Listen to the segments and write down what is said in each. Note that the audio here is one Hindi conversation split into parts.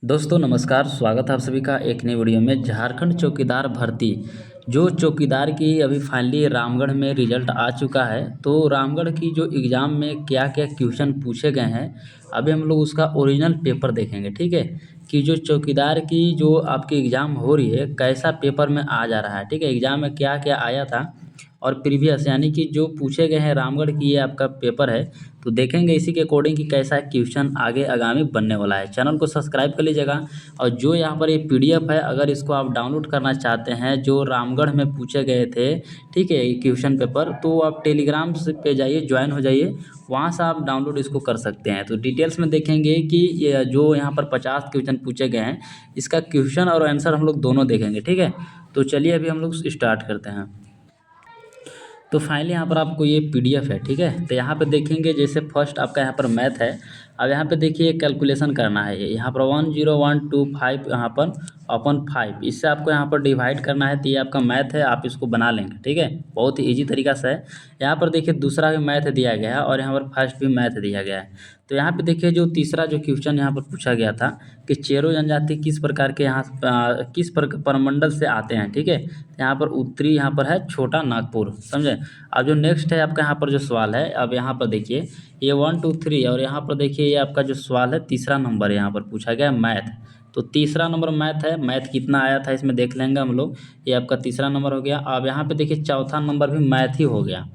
दोस्तों नमस्कार, स्वागत है आप सभी का एक नई वीडियो में। झारखंड चौकीदार भर्ती जो चौकीदार की अभी फाइनली रामगढ़ में रिजल्ट आ चुका है। तो रामगढ़ की जो एग्ज़ाम में क्या क्या क्वेश्चन पूछे गए हैं, अभी हम लोग उसका ओरिजिनल पेपर देखेंगे। ठीक है, कि जो चौकीदार की जो आपकी एग्ज़ाम हो रही है कैसा पेपर में आ जा रहा है। ठीक है, एग्ज़ाम में क्या क्या आया था और प्रीवियस यानी कि जो पूछे गए हैं रामगढ़ की, ये आपका पेपर है। तो देखेंगे इसी के अकॉर्डिंग कि कैसा क्वेश्चन आगे आगामी बनने वाला है। चैनल को सब्सक्राइब कर लीजिएगा। और जो यहाँ पर ये पीडीएफ है, अगर इसको आप डाउनलोड करना चाहते हैं जो रामगढ़ में पूछे गए थे, ठीक है, ये क्वेश्चन पेपर, तो आप टेलीग्राम से पे जाइए, ज्वाइन हो जाइए, वहाँ से आप डाउनलोड इसको कर सकते हैं। तो डिटेल्स में देखेंगे कि ये जो यहाँ पर 50 क्वेश्चन पूछे गए हैं, इसका क्वेश्चन और आंसर हम लोग दोनों देखेंगे। ठीक है, तो चलिए अभी हम लोग स्टार्ट करते हैं। तो फाइनली यहाँ पर आपको ये पीडीएफ है। ठीक है, तो यहाँ पे देखेंगे जैसे फर्स्ट आपका यहाँ पर मैथ है। अब यहाँ पे देखिए कैलकुलेशन करना है। यहाँ पर 10125 यहाँ पर अपन 5, इससे आपको यहाँ पर डिवाइड करना है। तो ये आपका मैथ है, आप इसको बना लेंगे। ठीक है, बहुत ही ईजी तरीका से है। यहाँ पर देखिए दूसरा भी मैथ दिया गया है और यहाँ पर फर्स्ट भी मैथ दिया गया है। तो यहाँ पे देखिए जो तीसरा जो क्वेश्चन यहाँ पर पूछा गया था कि चेरो जनजाति किस प्रकार के यहाँ किस परमंडल से आते हैं। ठीक है, यहाँ पर उत्तरी यहाँ पर है छोटा नागपुर, समझे। अब जो नेक्स्ट है आपका यहाँ पर जो सवाल है, अब यहाँ पर देखिए ये 1 2 3 और यहाँ पर देखिए ये आपका जो सवाल है तीसरा नंबर यहाँ पर पूछा गया मैथ। तो तीसरा नंबर मैथ है। मैथ कितना आया था इसमें देख लेंगे हम लोग। ये आपका तीसरा नंबर हो गया। अब यहाँ पे देखिए चौथा नंबर भी मैथ ही हो गया।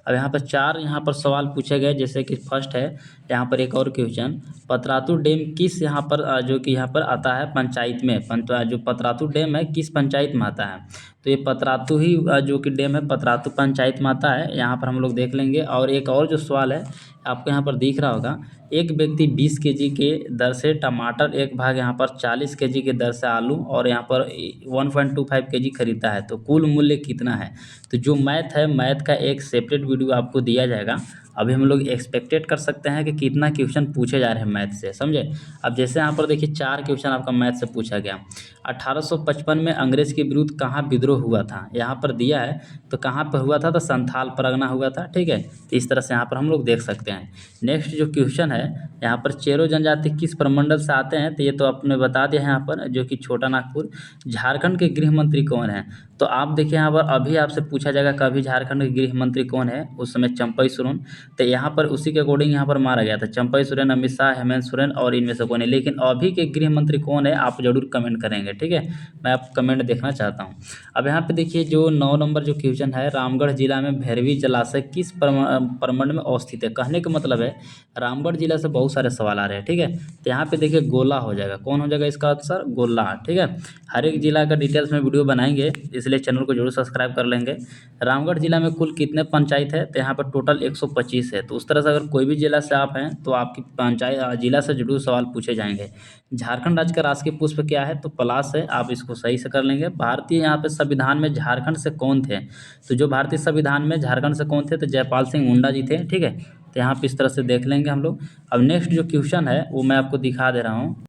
अब यहाँ पर चार यहाँ पर सवाल पूछे गए, जैसे कि फर्स्ट है यहाँ पर एक और क्वेश्चन, पतरातू डैम किस यहाँ पर जो कि यहाँ पर आता है पंचायत में, जो पतरातू डैम है किस पंचायत में आता है। तो ये पतरातू ही जो कि डैम है पतरातू पंचायत में आता है। यहाँ पर हम लोग देख लेंगे। और एक और जो सवाल है आपको यहाँ पर दिख रहा होगा, एक व्यक्ति 20 केजी के दर से टमाटर, एक भाग यहाँ पर 40 केजी के दर से आलू और यहाँ पर 1.25 केजी खरीदता है, तो कुल मूल्य कितना है। तो जो मैथ है, मैथ का एक सेपरेट वीडियो आपको दिया जाएगा। अभी हम लोग एक्सपेक्टेड कर सकते हैं कि कितना क्वेश्चन पूछे जा रहे हैं मैथ से, समझे। अब जैसे यहाँ पर देखिए चार क्वेश्चन आपका मैथ से पूछा गया। 1855 में अंग्रेज के विरुद्ध कहाँ विद्रोह हुआ था, यहाँ पर दिया है। तो कहाँ पर हुआ था, तो संथाल परगना हुआ था। ठीक है, तो इस तरह से यहाँ पर हम लोग देख सकते हैं। नेक्स्ट जो क्वेश्चन है यहाँ पर चेरो जनजाति किस प्रमंडल से आते हैं, तो ये तो आपने बता दिया है यहाँ पर, जो कि छोटा नागपुर। झारखंड के गृह मंत्री कौन है, तो आप देखिए यहाँ पर अभी आपसे पूछा जाएगा कभी झारखंड के गृह मंत्री कौन है, उस समय चंपई सोरेन। तो यहाँ पर उसी के अकॉर्डिंग यहाँ पर मारा गया था, चंपई सोरेन, अमित शाह, हेमंत सोरेन और इनमें से कौन है। लेकिन अभी के गृह मंत्री कौन है आप जरूर कमेंट करेंगे। ठीक है, मैं आप कमेंट देखना चाहता हूँ। अब यहाँ पे देखिए जो 9 नंबर जो क्वेश्चन है, रामगढ़ जिला में भैरवी जलाशय किस प्रमंड में अवस्थित है। कहने का मतलब है रामगढ़ जिला से बहुत सारे सवाल आ रहे हैं। ठीक है, तो यहाँ पे देखिए गोला हो जाएगा। कौन हो जाएगा इसका आंसर, गोला। ठीक है, हर एक जिला का डिटेल्स में वीडियो बनाएंगे, इसलिए चैनल को जरूर सब्सक्राइब कर लेंगे। रामगढ़ जिला में कुल कितने पंचायत है, तो यहाँ पर टोटल 125 है। तो उस तरह से अगर कोई भी जिला से आप हैं तो आपकी पंचायत जिला से जरूर सवाल पूछे जाएंगे। झारखंड राज्य का राष्ट्रीय पुष्प क्या है, तो पलाश है, आप इसको सही से कर लेंगे। भारतीय यहाँ पे संविधान में झारखंड से कौन थे, तो जो भारतीय संविधान में झारखंड से कौन थे, तो जयपाल सिंह मुंडा जी थे। ठीक है, तो यहाँ पे इस तरह से देख लेंगे हम लोग। अब नेक्स्ट जो क्वेश्चन है वो मैं आपको दिखा दे रहा हूँ।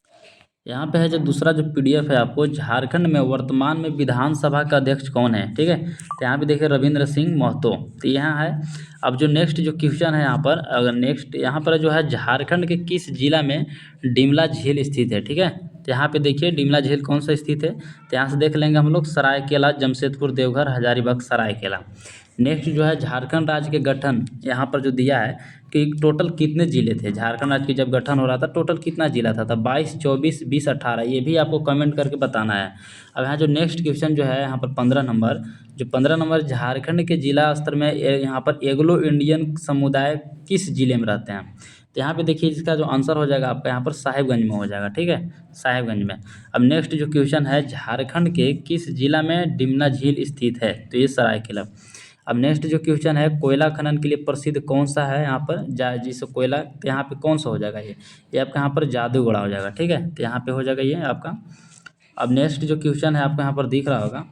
यहाँ पे है जो दूसरा जो पीडीएफ है आपको, झारखंड में वर्तमान में विधानसभा का अध्यक्ष कौन है। ठीक है, तो यहाँ पे देखिए रविंद्र सिंह महतो, तो यहाँ है। अब जो नेक्स्ट जो क्वेश्चन है यहाँ पर, अगर नेक्स्ट यहाँ पर जो है झारखंड के किस जिला में डिमला झील स्थित है। ठीक है, तो यहाँ पे देखिए डिमला झील कौन सा स्थित है, तो यहाँ से देख लेंगे हम लोग, सरायकेला, जमशेदपुर, देवघर, हजारीबाग, सरायकेला। नेक्स्ट जो है झारखंड राज्य के गठन, यहाँ पर जो दिया है कि टोटल कितने जिले थे, झारखंड राज्य की जब गठन हो रहा था टोटल कितना जिला था, 22, 24, 20, 18, ये भी आपको कमेंट करके बताना है। अब यहाँ जो नेक्स्ट क्वेश्चन जो है यहाँ पर 15 नंबर, जो 15 नंबर, झारखंड के जिला स्तर में यहाँ पर एग्लो इंडियन समुदाय किस जिले में रहते हैं। तो यहाँ पे देखिए इसका जो आंसर हो जाएगा आपका यहाँ पर साहिबगंज में हो जाएगा। ठीक है, साहिबगंज में। अब नेक्स्ट जो क्वेश्चन है, झारखंड के किस जिला में डिमना झील स्थित है, तो ये सरायकेला। अब नेक्स्ट जो क्वेश्चन है, कोयला खनन के लिए प्रसिद्ध कौन सा है यहाँ पर, जिसे कोयला, तो यहाँ पे कौन सा हो जाएगा, ये आपका यहाँ पर जादूगढ़ा हो जाएगा। ठीक है, तो यहाँ पे हो जाएगा ये आपका। अब नेक्स्ट जो क्वेश्चन है आपको यहाँ पर दिख रहा होगा,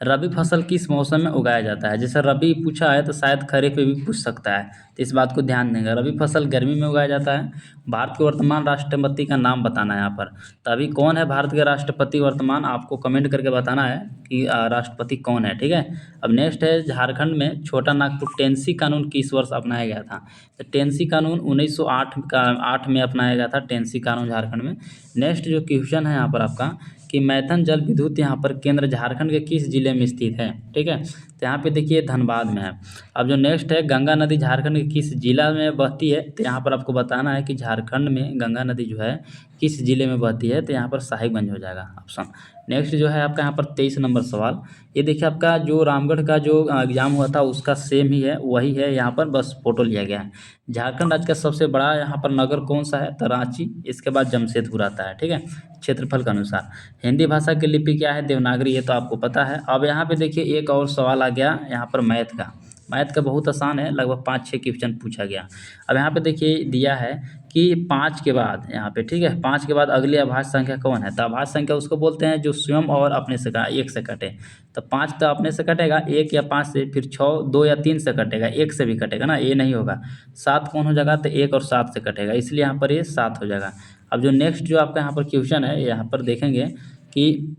रबी फसल किस मौसम में उगाया जाता है? जैसे रबी पूछा है तो शायद खरीफ में भी पूछ सकता है, तो इस बात को ध्यान देंगे। रबी फसल गर्मी में उगाया जाता है। भारत के वर्तमान राष्ट्रपति का नाम बताना है यहाँ पर। तो अभी कौन है भारत के राष्ट्रपति वर्तमान, आपको कमेंट करके बताना है कि राष्ट्रपति कौन है, ठीक है। अब नेक्स्ट है झारखंड में छोटा नागपुर टेंसी कानून किस वर्ष अपनाया गया था? तो टेंसी कानून 1908 का 8 में अपनाया गया था, टेंसी कानून झारखंड में। नेक्स्ट जो क्वेश्चन है यहाँ पर आपका कि मैथन जल विद्युत यहाँ पर केंद्र झारखंड के किस जिले में स्थित है, ठीक है। तो यहाँ पे देखिए धनबाद में है। अब जो नेक्स्ट है गंगा नदी झारखंड के किस जिला में बहती है? तो यहाँ पर आपको बताना है कि झारखंड में गंगा नदी जो है किस जिले में बहती है? तो यहाँ पर साहिबगंज हो जाएगा ऑप्शन। नेक्स्ट जो है आपका यहाँ पर 23 नंबर सवाल, ये देखिए आपका जो रामगढ़ का जो एग्जाम हुआ था उसका सेम ही है, वही है, यहाँ पर बस फोटो लिया गया है। झारखंड राज्य का सबसे बड़ा यहाँ पर नगर कौन सा है? तो रांची, इसके बाद जमशेदपुर आता है, ठीक है, क्षेत्रफल के अनुसार। हिंदी भाषा की लिपि क्या है? देवनागरी, ये तो आपको पता है। अब यहाँ पे देखिए एक और सवाल आ गया यहाँ पर मैथ का। मैथ का बहुत आसान है, लगभग 5-6 क्वेश्चन पूछा गया। अब यहाँ पे देखिए दिया है कि 5 के बाद यहाँ पे, ठीक है, 5 के बाद अगली अभाज्य संख्या कौन है? तो अभाज्य संख्या उसको बोलते हैं जो स्वयं और अपने से एक से कटे। तो 5 तो अपने से कटेगा, 1 या 5 से, फिर 6, 2 या 3 से कटेगा, 1 से भी कटेगा ना, ये नहीं होगा। 7 कौन हो जाएगा? तो 1 और 7 से कटेगा, इसलिए यहाँ पर ये 7 हो जाएगा। अब जो नेक्स्ट जो आपका यहाँ पर क्वेश्चन है, यहाँ पर देखेंगे कि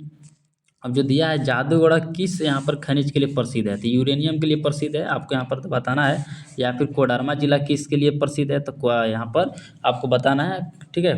अब जो दिया है जादूगढ़ किस यहाँ पर खनिज के लिए प्रसिद्ध है? तो यूरेनियम के लिए प्रसिद्ध है, आपको यहाँ पर तो बताना है। या फिर कोडरमा जिला किसके लिए प्रसिद्ध है? तो यहाँ पर आपको बताना है, ठीक है,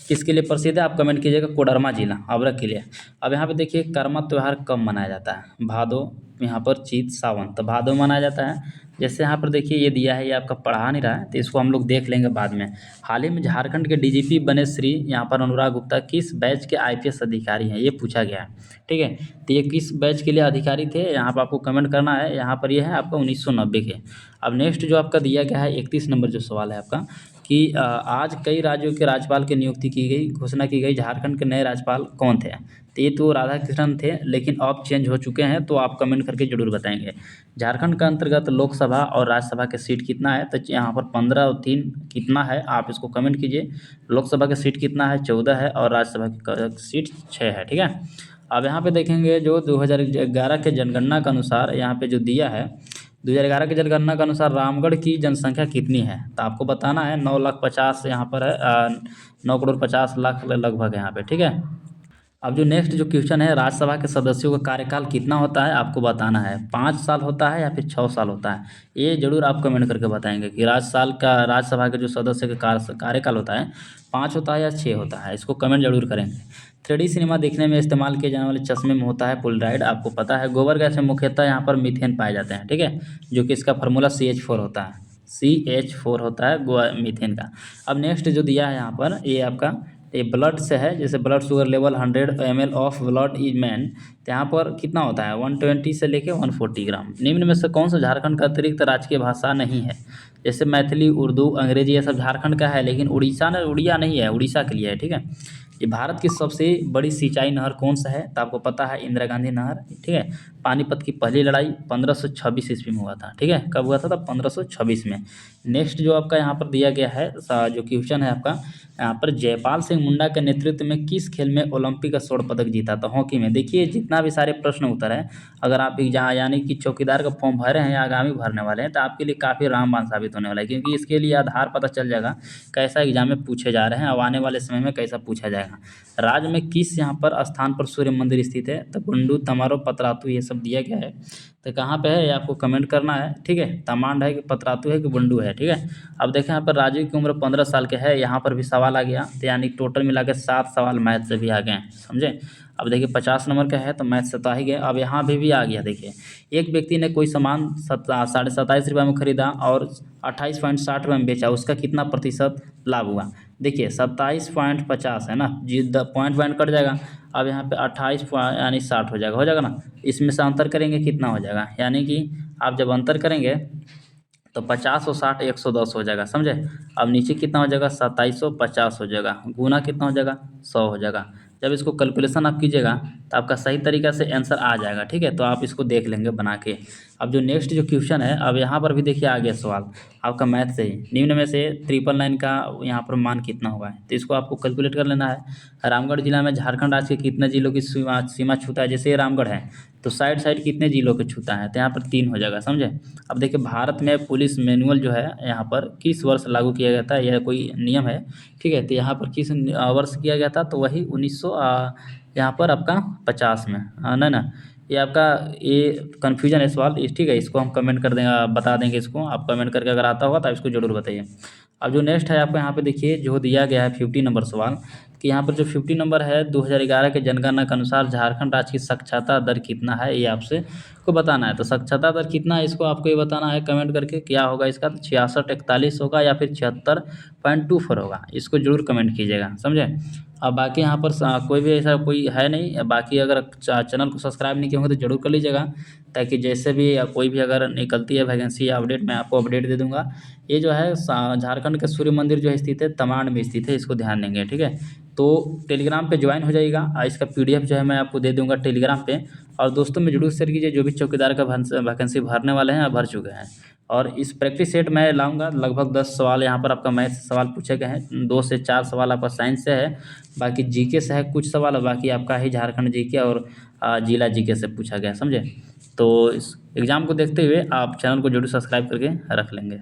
किसके लिए प्रसिद्ध है, आप कमेंट कीजिएगा। कोडरमा जिला अबरख के लिए। अब यहाँ पे देखिए कर्मा त्यौहार कब मनाया जाता है? भादो, यहाँ पर चीत, सावन, तो भादो मनाया जाता है। जैसे यहाँ पर देखिए ये दिया है, ये आपका पढ़ा नहीं रहा है तो इसको हम लोग देख लेंगे बाद में। हाल ही में झारखंड के डीजीपी बने श्री यहाँ पर अनुराग गुप्ता किस बैच के आईपीएस अधिकारी हैं? ये पूछा गया है, ठीक है। तो ये किस बैच के लिए अधिकारी थे, यहाँ पर आपको कमेंट करना है। यहाँ पर ये है आपका 1990 के। अब नेक्स्ट जो आपका दिया गया है 31 नंबर जो सवाल है आपका कि आज कई राज्यों के राज्यपाल की नियुक्ति की गई, घोषणा की गई, झारखंड के नए राज्यपाल कौन थे? तो ये तो राधा कृष्णन थे, लेकिन अब चेंज हो चुके हैं, तो आप कमेंट करके जरूर बताएंगे। झारखंड का अंतर्गत लोकसभा और राज्यसभा के सीट कितना है? तो यहाँ पर 15 और 3 कितना है, आप इसको कमेंट कीजिए। लोकसभा का सीट कितना है? 14 है, और राज्यसभा की सीट 6 है, ठीक है। अब यहाँ पे देखेंगे जो 2011 के जनगणना के अनुसार यहाँ पे जो दिया है, 2011 की जनगणना के अनुसार रामगढ़ की जनसंख्या कितनी है? तो आपको बताना है 9,50,000 यहाँ पर है, 9,50,00,000 लगभग यहाँ पे, ठीक है। अब जो नेक्स्ट जो क्वेश्चन है, राज्यसभा के सदस्यों का कार्यकाल कितना होता है? आपको बताना है 5 साल होता है या फिर 6 साल होता है? ये जरूर आप कमेंट करके बताएंगे कि राज्यसभा के जो सदस्य का कार्यकाल होता है 5 होता है या 6 होता है, इसको कमेंट जरूर करेंगे। 3D सिनेमा देखने में इस्तेमाल किए जाने वाले चश्मे में होता है पोलराइड, आपको पता है। गोबर गैस में मुख्यतः यहाँ पर मीथेन पाए जाते हैं, ठीक है, जो कि इसका फार्मूला CH4 होता है, CH4 होता है मीथेन का। अब नेक्स्ट जो दिया है यहाँ पर, ये आपका ये ब्लड से है, जैसे blood sugar level 100 ml of blood is man, तो यहाँ पर कितना होता है? 120 से लेके 140 ग्राम। निम्न में से कौन सा झारखंड का अतिरिक्त राजकीय भाषा नहीं है? जैसे मैथिली, उर्दू, अंग्रेजी, ये सब झारखंड का है, लेकिन उड़िया नहीं है, उड़ीसा के लिए है, ठीक है। ये भारत की सबसे बड़ी सिंचाई नहर कौन सा है? तो आपको पता है इंदिरा गांधी नहर, ठीक है। पानीपत की पहली लड़ाई 1526 ईस्वी में हुआ था, ठीक है। कब हुआ था? 1526 में। नेक्स्ट जो आपका यहाँ पर दिया गया है जो क्वेश्चन है आपका, यहाँ पर जयपाल सिंह मुंडा के नेतृत्व में किस खेल में ओलंपिक का स्वर्ण पदक जीता? तो हॉकी में। देखिए जितना भी सारे प्रश्न उत्तर है, अगर आप एग्जाम यानी कि चौकीदार का फॉर्म भरे हैं या आगामी भरने वाले हैं, तो आपके लिए काफ़ी रामबाण साबित होने वाला है, क्योंकि इसके लिए आधार पता चल जाएगा कैसा एग्जाम में पूछे जा रहे हैं और आने वाले समय में कैसा पूछा जाएगा। राज्य में किस यहाँ पर स्थान पर सूर्य मंदिर स्थित है? तो बुंडू, तमारो, पतरातू, ये सब दिया गया है। तो कहाँ पे है ये आपको कमेंट करना है, ठीक है। तमांड है कि पतरातू है कि बुंडू है, ठीक है। अब देखें यहाँ पर राजीव की उम्र 15 साल के है, यहाँ पर भी सवाल आ गया, तो यानी टोटल मिला के 7 सवाल मैथ से भी आ गए हैं, समझे। अब देखिए 50 नंबर का है तो मैथ से तो आ ही गया। अब यहाँ भी आ गया, देखिए एक व्यक्ति ने कोई सामान 27.5 रुपये में खरीदा और 28.60 रुपये में बेचा, उसका कितना प्रतिशत लाभ हुआ? देखिए 27.50 है ना जी, पॉइंट कट जाएगा। अब यहाँ पे 28 यानी 60 हो जाएगा ना। इसमें से अंतर करेंगे कितना हो जाएगा, यानी कि आप जब अंतर करेंगे तो 50 और 60 110 हो जाएगा, समझे। अब नीचे कितना हो जाएगा? 2750 हो जाएगा, गुना कितना हो जाएगा? 100 हो जाएगा। जब इसको कैलकुलेशन आप कीजिएगा तो आपका सही तरीक़ा से आंसर आ जाएगा। ठीक है, तो आप इसको देख लेंगे बना के। अब जो नेक्स्ट जो क्वेश्चन है, अब यहाँ पर भी देखिए आ गया सवाल आपका मैथ से ही, निम्न में से 999 का यहाँ पर मान कितना हुआ है, तो इसको आपको कैलकुलेट कर लेना है। रामगढ़ जिला में झारखंड राज्य के कितने जिलों की सीमा छूता है, जैसे ये रामगढ़ है तो साइड साइड कितने जिलों के छूता है, तो यहाँ पर 3 हो जाएगा, समझे। अब देखिए भारत में पुलिस मैनुअल जो है यहाँ पर किस वर्ष लागू किया गया था, यह कोई नियम है। ठीक है, तो यहाँ पर किस वर्ष किया गया था, तो वही 1900 यहाँ पर आपका 50 में, ना ना ये आपका ये कन्फ्यूजन है सवाल ठीक है, इसको हम कमेंट कर देंगे, बता देंगे इसको, आप कमेंट करके अगर आता होगा तो आप इसको ज़रूर बताइए। अब जो नेक्स्ट है आपको यहाँ पे देखिए जो दिया गया है 50 नंबर सवाल, कि यहाँ पर जो 50 नंबर है 2011 के जनगणना के अनुसार झारखंड राज्य की साक्षरता दर कितना है, ये आपसे को बताना है। तो साक्षरता दर कितना है इसको आपको ये बताना है कमेंट करके, क्या होगा इसका, तो 6641 होगा या फिर 76.24 होगा, इसको जरूर कमेंट कीजिएगा, समझे। अब बाकी यहाँ पर कोई भी ऐसा कोई है नहीं, बाकी अगर चैनल को सब्सक्राइब नहीं किए होंगे तो जरूर कर लीजिएगा, ताकि जैसे भी कोई भी अगर निकलती है वैकेंसी या अपडेट मैं आपको अपडेट दे दूंगा। ये जो है झारखंड के सूर्य मंदिर जो है स्थित है तमाड़ में स्थित है, इसको ध्यान देंगे। ठीक है, तो टेलीग्राम पे ज्वाइन हो जाइएगा, इसका PDF जो है मैं आपको दे दूंगा टेलीग्राम पे। और दोस्तों में जरूर शेयर कीजिए, जो भी चौकीदार का वैकेंसी भरने वाले हैं भर चुके हैं। और इस प्रैक्टिस सेट मैं लाऊंगा, लगभग 10 सवाल यहाँ पर आपका मैथ सवाल पूछे गए हैं, 2 से 4 सवाल आपका साइंस से है, बाकी जीके से है कुछ सवाल, और बाकी आपका ही झारखंड जीके और जिला जीके से पूछा गया, समझे। तो इस एग्ज़ाम को देखते हुए आप चैनल को जरूर सब्सक्राइब करके रख लेंगे।